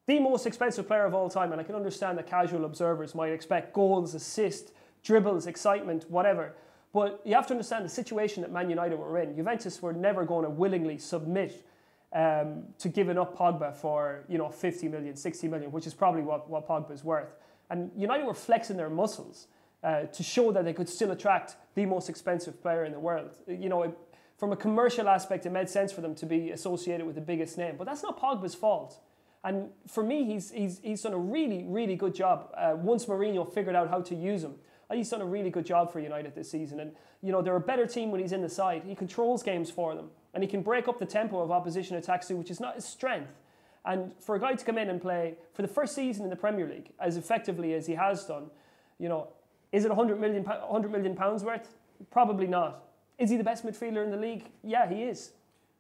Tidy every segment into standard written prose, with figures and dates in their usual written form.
the most expensive player of all time, and I can understand that casual observers might expect goals, assists, dribbles, excitement, whatever. But you have to understand the situation that Man United were in. Juventus were never going to willingly submit to giving up Pogba for 50 million, 60 million, which is probably what Pogba's worth. And United were flexing their muscles to show that they could still attract the most expensive player in the world. From a commercial aspect, it made sense for them to be associated with the biggest name. But that's not Pogba's fault. And for me, he's done a really, really good job. Once Mourinho figured out how to use him, he's done a really good job for United this season. And, they're a better team when he's in the side. He controls games for them. And he can break up the tempo of opposition attacks too, which is not his strength. And for a guy to come in and play for the first season in the Premier League as effectively as he has done, is it £100 million worth? Probably not. Is he the best midfielder in the league? Yeah, he is.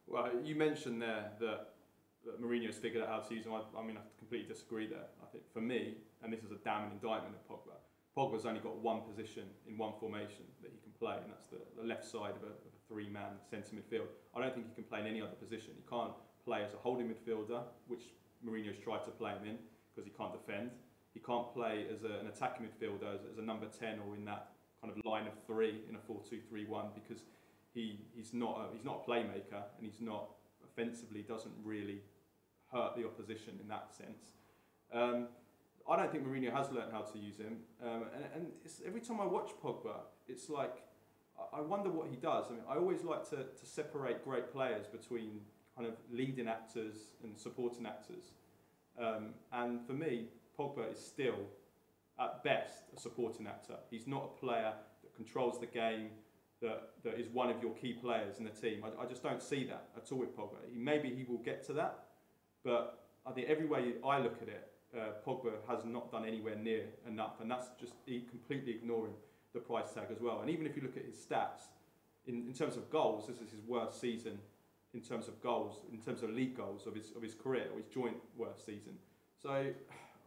Well, you mentioned there that Mourinho's figured out how to use him. I mean, I completely disagree there. I think for me, and this is a damning indictment of Pogba, Pogba's only got one position in one formation that he can play, and that's the left side of a three-man centre midfield. I don't think he can play in any other position. He can't play as a holding midfielder, which Mourinho's tried to play him in, because he can't defend. He can't play as an attacking midfielder, as a number 10, or in that kind of line of three in a 4-2-3-1, because he's not a playmaker, and he's not offensively, doesn't really hurt the opposition in that sense. I don't think Mourinho has learned how to use him, and every time I watch Pogba, it's like I wonder what he does. I mean, I always like to separate great players between kind of leading actors and supporting actors, and for me, Pogba is still at best a supporting actor. He's not a player that controls the game, that is one of your key players in the team. I just don't see that at all with Pogba. Maybe he will get to that, but I think every way I look at it, Pogba has not done anywhere near enough, and that's just completely ignoring the price tag as well. And even if you look at his stats, in terms of goals, this is his worst season in terms of goals, in terms of league goals of his career, or his joint worst season. So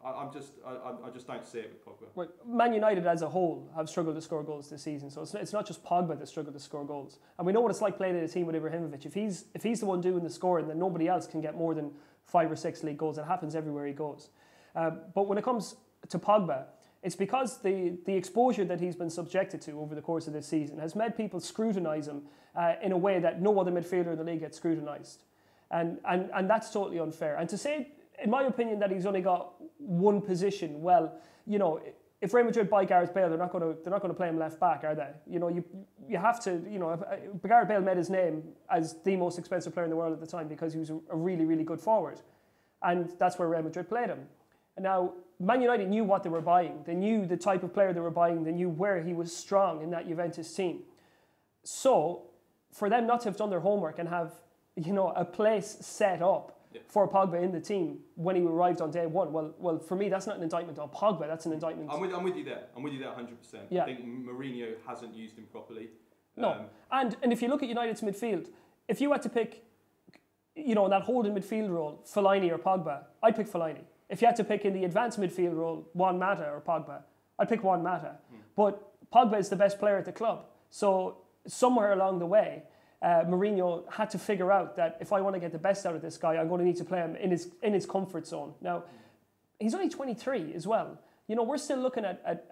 I just don't see it with Pogba. Well, Man United as a whole have struggled to score goals this season, so it's not just Pogba that struggled to score goals. And we know what it's like playing in a team with Ibrahimovic. If he's the one doing the scoring, then nobody else can get more than 5 or 6 league goals. It happens everywhere he goes. But when it comes to Pogba, it's because the exposure that he's been subjected to over the course of this season has made people scrutinise him in a way that no other midfielder in the league gets scrutinised. And that's totally unfair. And to say, in my opinion, that he's only got one position, well, if Real Madrid buy Gareth Bale, they're not going to play him left back, are they? You have to, Gareth Bale made his name as the most expensive player in the world at the time because he was a really, really good forward. And that's where Real Madrid played him. And now, Man United knew what they were buying. They knew the type of player they were buying. They knew where he was strong in that Juventus team. So, for them not to have done their homework and have, a place set up for Pogba in the team when he arrived on day one, well, for me, that's not an indictment on Pogba. That's an indictment. I'm with you there. I'm with you there 100%. Yeah. I think Mourinho hasn't used him properly. No. And if you look at United's midfield, if you had to pick, that holding midfield role, Fellaini or Pogba, I'd pick Fellaini. If you had to pick in the advanced midfield role, Juan Mata or Pogba, I'd pick Juan Mata. But Pogba is the best player at the club. So somewhere along the way, Mourinho had to figure out that if I want to get the best out of this guy, I'm going to need to play him in his comfort zone. Now, he's only 23 as well. We're still looking at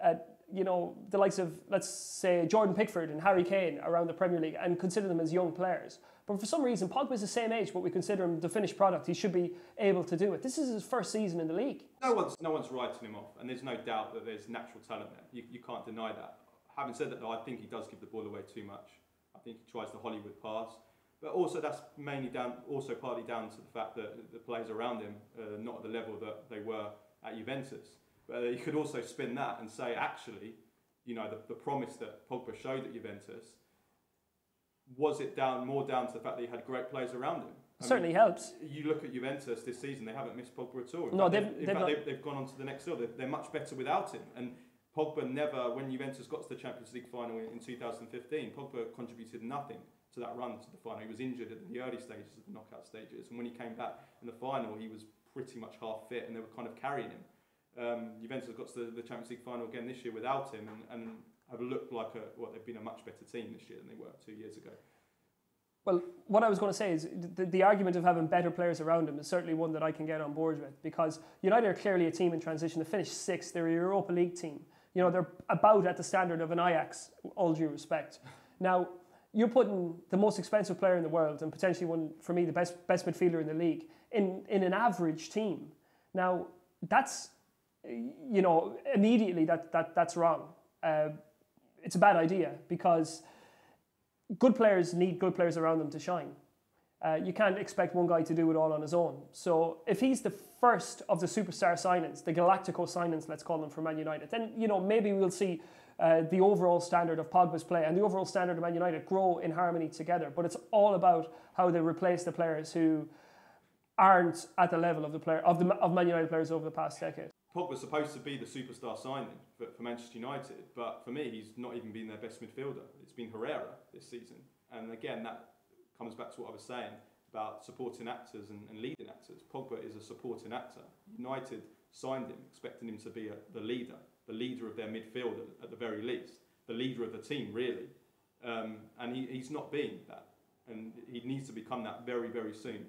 the likes of, let's say, Jordan Pickford and Harry Kane around the Premier League and consider them as young players. But for some reason, Pogba's the same age, but we consider him the finished product. He should be able to do it. This is his first season in the league. No one's writing him off, and there's no doubt that there's natural talent there. You can't deny that. Having said that, though, I think he does give the ball away too much. I think he tries the Hollywood pass, but also that's partly down to the fact that the players around him are not at the level that they were at Juventus. But you could also spin that and say, actually, the promise that Pogba showed at Juventus, was it more down to the fact that he had great players around him? Certainly helps. You look at Juventus this season; they haven't missed Pogba at all. They've gone on to the next level. They're much better without him. And Pogba never, when Juventus got to the Champions League final in 2015, Pogba contributed nothing to that run to the final. He was injured in the early stages of the knockout stages, and when he came back in the final, he was pretty much half fit, and they were kind of carrying him. Juventus got to the Champions League final again this year without him, and have looked like they've been a much better team this year than they were 2 years ago. Well, what I was going to say is the argument of having better players around him is certainly one that I can get on board with, because United are clearly a team in transition. They finished sixth. They're a Europa League team. You know, they're about at the standard of an Ajax, all due respect. Now, you're putting the most expensive player in the world and potentially one, for me, the best midfielder in the league in an average team. Now, that's, you know, immediately that's wrong. It's a bad idea, because good players need good players around them to shine. You can't expect one guy to do it all on his own. So if he's the first of the superstar signings, the Galactico signings, let's call them, for Man United, then, you know, maybe we'll see the overall standard of Pogba's play and the overall standard of Man United grow in harmony together. But it's all about how they replace the players who aren't at the level of of Man United players over the past decade. Pogba's supposed to be the superstar signing for Manchester United, but for me, he's not even been their best midfielder. It's been Herrera this season. And again, that comes back to what I was saying about supporting actors and leading actors. Pogba is a supporting actor. United signed him, expecting him to be the leader of their midfield at the very least, the leader of the team, really. And he's not been that. And he needs to become that very, very soon.